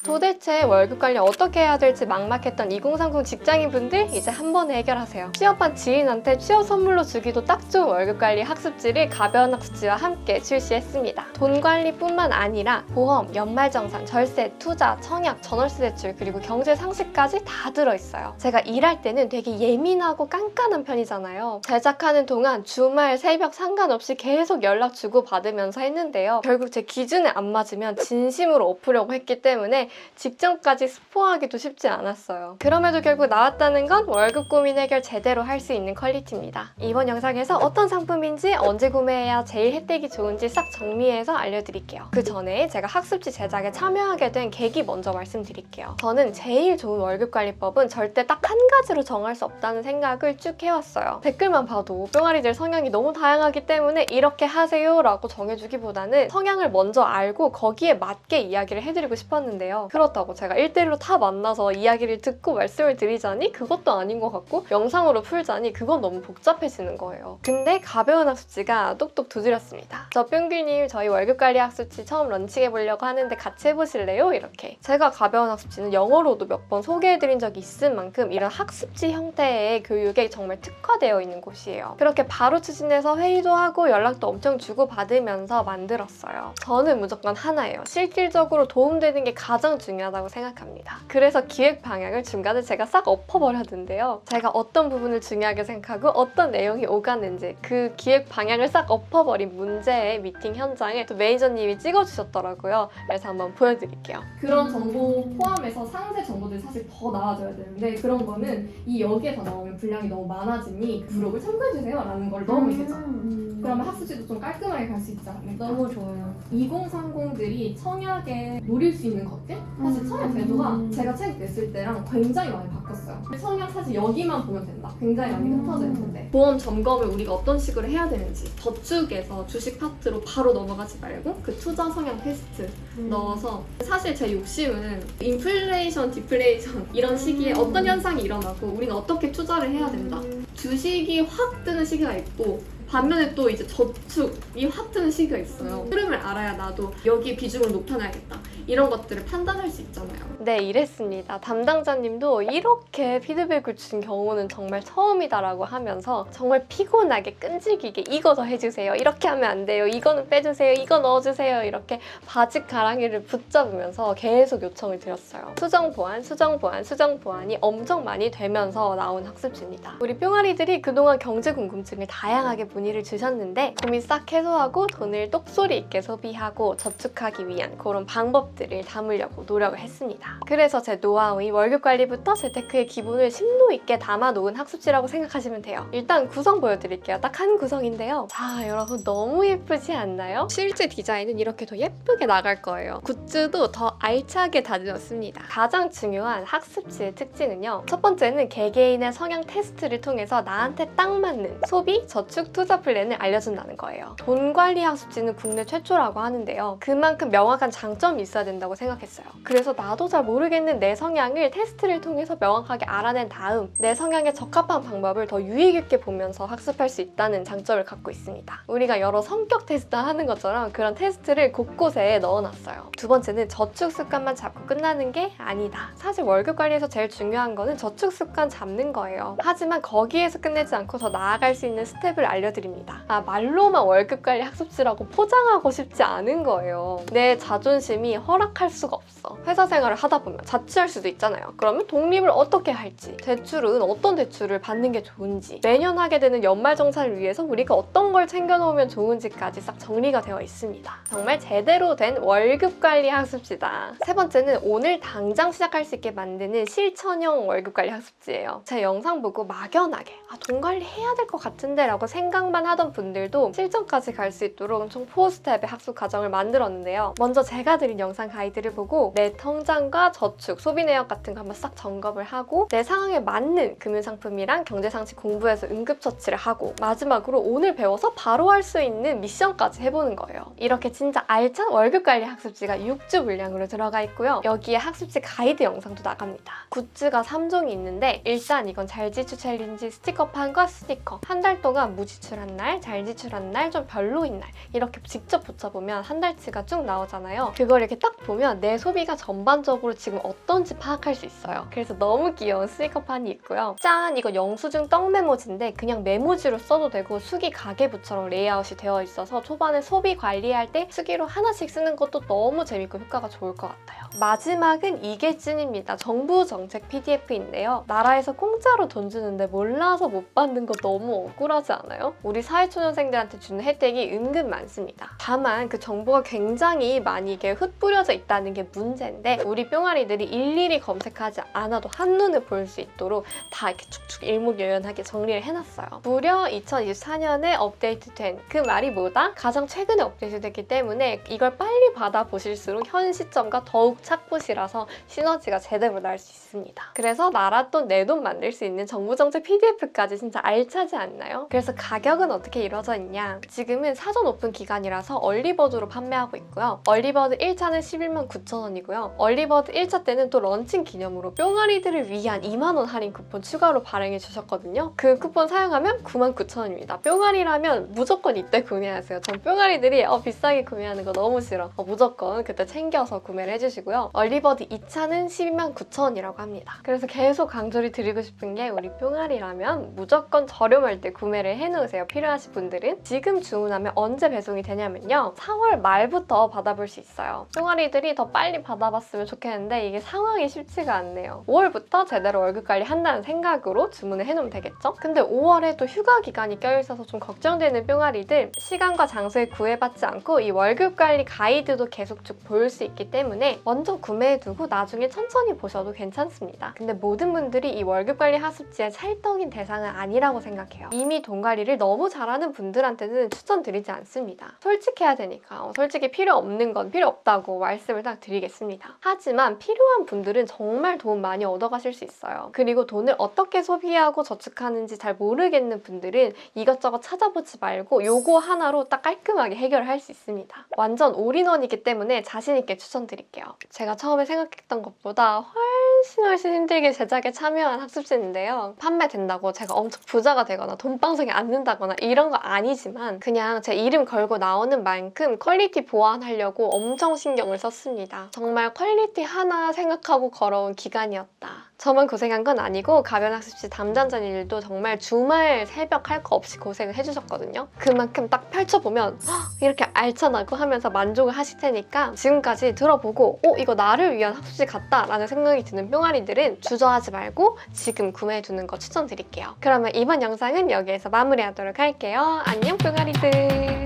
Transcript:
도대체 월급 관리 어떻게 해야 될지 막막했던 2030 직장인분들 이제 한 번에 해결하세요. 취업한 지인한테 취업 선물로 주기도 딱 좋은 월급 관리 학습지를 가벼운 학습지와 함께 출시했습니다. 돈 관리뿐만 아니라 보험, 연말정산, 절세, 투자, 청약, 전월세 대출 그리고 경제 상식까지 다 들어있어요. 제가 일할 때는 되게 예민하고 깐깐한 편이잖아요. 제작하는 동안 주말, 새벽 상관없이 계속 연락 주고 받으면서 했는데요. 결국 제 기준에 안 맞으면 진심으로 엎으려고 했기 때문에 직전까지 스포하기도 쉽지 않았어요. 그럼에도 결국 나왔다는 건 월급 고민 해결 제대로 할 수 있는 퀄리티입니다. 이번 영상에서 어떤 상품인지 언제 구매해야 제일 혜택이 좋은지 싹 정리해서 알려드릴게요. 그 전에 제가 학습지 제작에 참여하게 된 계기 먼저 말씀드릴게요. 저는 제일 좋은 월급 관리법은 절대 딱 한 가지로 정할 수 없다는 생각을 쭉 해왔어요. 댓글만 봐도 뿅아리들 성향이 너무 다양하기 때문에 이렇게 하세요 라고 정해주기보다는 성향을 먼저 알고 거기에 맞게 이야기를 해드리고 싶었는데요. 그렇다고 제가 1대1로 다 만나서 이야기를 듣고 말씀을 드리자니 그것도 아닌 것 같고 영상으로 풀자니 그건 너무 복잡해지는 거예요. 근데 가벼운 학습지가 똑똑 두드렸습니다. 저 뿅귤님 저희 월급관리 학습지 처음 런칭해보려고 하는데 같이 해보실래요? 이렇게. 제가 가벼운 학습지는 영어로도 몇 번 소개해드린 적이 있은 만큼 이런 학습지 형태의 교육에 정말 특화되어 있는 곳이에요. 그렇게 바로 추진해서 회의도 하고 연락도 엄청 주고받으면서 만들었어요. 저는 무조건 하나예요. 실질적으로 도움되는 게 가장 중요하다고 생각합니다. 그래서 기획 방향을 중간에 제가 싹 엎어버렸는데요. 제가 어떤 부분을 중요하게 생각하고 어떤 내용이 오갔는지 그 기획 방향을 싹 엎어버린 문제의 미팅 현장을 또 매니저님이 찍어주셨더라고요. 그래서 한번 보여드릴게요. 그런 정보 포함해서 상세 정보들이 사실 더 나와줘야 되는데 그런 거는 이 여기에 다 나오면 분량이 너무 많아지니 부록을 참고해주세요 라는 걸 넣으면 되죠. 그러면 학습지도 좀 깔끔하게 갈 수 있지 않을까? 너무 좋아요. 2030들이 청약에 노릴 수 있는 것들? 사실 청약 제도가 제가 책 냈을 때랑 굉장히 많이 바뀌었어요. 청약 사실 여기만 보면 된다. 굉장히 많이 흩어져 있는데 보험 점검을 우리가 어떤 식으로 해야 되는지 저축에서 주식 파트로 바로 넘어가지 말고 그 투자 성향 테스트 넣어서 사실 제 욕심은 인플레이션, 디플레이션 이런 시기에 어떤 현상이 일어나고 우리는 어떻게 투자를 해야 된다. 주식이 확 뜨는 시기가 있고 반면에 또 이제 저축이 확 뜨는 시기가 있어요. 흐름을 알아야 나도 여기 비중을 높여놔야겠다. 이런 것들을 판단할 수 있잖아요. 네, 이랬습니다. 담당자님도 이렇게 피드백을 준 경우는 정말 처음이다라고 하면서 정말 피곤하게 끈질기게 이거 더 해주세요. 이렇게 하면 안 돼요. 이거는 빼주세요. 이거 넣어주세요. 이렇게 바지 가랑이를 붙잡으면서 계속 요청을 드렸어요. 수정 보완, 수정 보완, 수정 보완이 엄청 많이 되면서 나온 학습지입니다. 우리 뿅아리들이 그동안 경제 궁금증을 다양하게 문의를 주셨는데 고민 싹 해소하고 돈을 똑소리 있게 소비하고 저축하기 위한 그런 방법들을 담으려고 노력을 했습니다. 그래서 제 노하우인 월급 관리부터 재테크의 기본을 심도 있게 담아놓은 학습지라고 생각하시면 돼요. 일단 구성 보여드릴게요. 딱 한 구성인데요. 자, 여러분 너무 예쁘지 않나요? 실제 디자인은 이렇게 더 예쁘게 나갈 거예요. 굿즈도 더 알차게 다듬었습니다. 가장 중요한 학습지의 특징은요. 첫 번째는 개개인의 성향 테스트를 통해서 나한테 딱 맞는 소비, 저축, 투자 플랜을 알려준다는 거예요. 돈 관리 학습지는 국내 최초라고 하는데요. 그만큼 명확한 장점이 있어야 된다고 생각했어요. 그래서 나도 잘 모르겠는 내 성향을 테스트를 통해서 명확하게 알아낸 다음 내 성향에 적합한 방법을 더 유익 있게 보면서 학습할 수 있다는 장점을 갖고 있습니다. 우리가 여러 성격 테스트 하는 것처럼 그런 테스트를 곳곳에 넣어놨어요. 두 번째는 저축 습관만 잡고 끝나는 게 아니다. 사실 월급 관리에서 제일 중요한 거는 저축 습관 잡는 거예요. 하지만 거기에서 끝내지 않고 더 나아갈 수 있는 스텝을 알려드립니다. 말로만 월급 관리 학습지라고 포장하고 싶지 않은 거예요. 내 자존심이 허락할 수가 없어. 회사 생활을 하다 보면 자취할 수도 있잖아요. 그러면 독립을 어떻게 할지, 대출은 어떤 대출을 받는 게 좋은지, 매년 하게 되는 연말정산을 위해서 우리가 어떤 걸 챙겨놓으면 좋은지까지 싹 정리가 되어 있습니다. 정말 제대로 된 월급 관리 학습지다. 세 번째는 오늘 당장 시작할 수 있게 만드는 실천형 월급 관리 학습지예요. 제 영상 보고 막연하게 돈 관리 해야 될 것 같은데 라고 생각만 하던 분들도 실전까지 갈 수 있도록 총 4스텝의 학습 과정을 만들었는데요. 먼저 제가 드린 영상 가이드를 보고 내 통장과 저축, 소비 내역 같은 거 한번 싹 점검을 하고 내 상황에 맞는 금융상품이랑 경제상식 공부해서 응급처치를 하고 마지막으로 오늘 배워서 바로 할 수 있는 미션까지 해보는 거예요. 이렇게 진짜 알찬 월급관리 학습지가 6주 분량으로 들어가 있고요. 여기에 학습지 가이드 영상도 나갑니다. 굿즈가 3종이 있는데 일단 이건 잘 지출 챌린지 스티커판과 스티커 한 달 동안 무지출한 날, 잘 지출한 날, 좀 별로인 날 이렇게 직접 붙여보면 한 달치가 쭉 나오잖아요. 그걸 이렇게 딱 딱 보면 내 소비가 전반적으로 지금 어떤지 파악할 수 있어요. 그래서 너무 귀여운 스티커판이 있고요. 짠! 이거 영수증 떡 메모지인데 그냥 메모지로 써도 되고 수기 가계부처럼 레이아웃이 되어 있어서 초반에 소비 관리할 때 수기로 하나씩 쓰는 것도 너무 재밌고 효과가 좋을 것 같아요. 마지막은 이게 찐입니다. 정부 정책 PDF인데요. 나라에서 공짜로 돈 주는데 몰라서 못 받는 거 너무 억울하지 않아요? 우리 사회초년생들한테 주는 혜택이 은근 많습니다. 다만 그 정보가 굉장히 많이 이게 흩뿌려져 있다는 게 문제인데 우리 뿅아리들이 일일이 검색하지 않아도 한눈에 볼 수 있도록 다 이렇게 축축 일목요연하게 정리를 해놨어요. 무려 2024년에 업데이트된 그 말이 뭐다? 가장 최근에 업데이트됐기 때문에 이걸 빨리 받아보실수록 현 시점과 더욱 착붙이라서 시너지가 제대로 날 수 있습니다. 그래서 나라 돈 내 돈 만들 수 있는 정부정책 PDF까지 진짜 알차지 않나요? 그래서 가격은 어떻게 이루어져 있냐? 지금은 사전 오픈 기간이라서 얼리버드로 판매하고 있고요. 얼리버드 1차는 11만 9천 원이고요. 얼리버드 1차 때는 또 런칭 기념으로 뿅아리들을 위한 2만 원 할인 쿠폰 추가로 발행해 주셨거든요. 그 쿠폰 사용하면 9만 9천 원입니다. 뿅아리라면 무조건 이때 구매하세요. 전 뿅아리들이 비싸게 구매하는 거 너무 싫어. 무조건 그때 챙겨서 구매를 해주시고요. 얼리버드 2차는 12만 9천 원이라고 합니다. 그래서 계속 강조를 드리고 싶은 게 우리 뿅아리라면 무조건 저렴할 때 구매를 해놓으세요. 필요하신 분들은. 지금 주문하면 언제 배송이 되냐면요. 4월 말부터 받아볼 수 있어요. 뿅아리들이 더 빨리 받아봤으면 좋겠는데 이게 상황이 쉽지가 않네요. 5월부터 제대로 월급 관리 한다는 생각으로 주문을 해놓으면 되겠죠? 근데 5월에 또 휴가 기간이 껴있어서 좀 걱정되는 뿅아리들 시간과 장소에 구애받지 않고 이 월급 관리 가이드도 계속 쭉 볼 수 있기 때문에 먼저 구매해두고 나중에 천천히 보셔도 괜찮습니다. 근데 모든 분들이 이 월급 관리 학습지의 찰떡인 대상은 아니라고 생각해요. 이미 돈 관리를 너무 잘하는 분들한테는 추천드리지 않습니다. 솔직해야 되니까 솔직히 필요 없는 건 필요 없다고 말씀을 딱 드리겠습니다. 하지만 필요한 분들은 정말 도움 많이 얻어가실 수 있어요. 그리고 돈을 어떻게 소비하고 저축하는지 잘 모르겠는 분들은 이것저것 찾아보지 말고 요거 하나로 딱 깔끔하게 해결할 수 있습니다. 완전 올인원이기 때문에 자신 있게 추천드릴게요. 제가 처음에 생각했던 것보다 훨씬 힘들게 제작에 참여한 학습지인데요. 판매된다고 제가 엄청 부자가 되거나 돈방석에 앉는다거나 이런 거 아니지만 그냥 제 이름 걸고 나오는 만큼 퀄리티 보완하려고 엄청 신경을 썼습니다. 정말 퀄리티 하나 생각하고 걸어온 기간이었다. 저만 고생한 건 아니고 가변학습지 담당자님들도 정말 주말 새벽 할 거 없이 고생을 해주셨거든요. 그만큼 딱 펼쳐보면 이렇게 알차나고 하면서 만족을 하실 테니까 지금까지 들어보고 이거 나를 위한 학습지 같다 라는 생각이 드는 뿅아리들은 주저하지 말고 지금 구매해두는 거 추천드릴게요. 그러면 이번 영상은 여기에서 마무리하도록 할게요. 안녕 뿅아리들.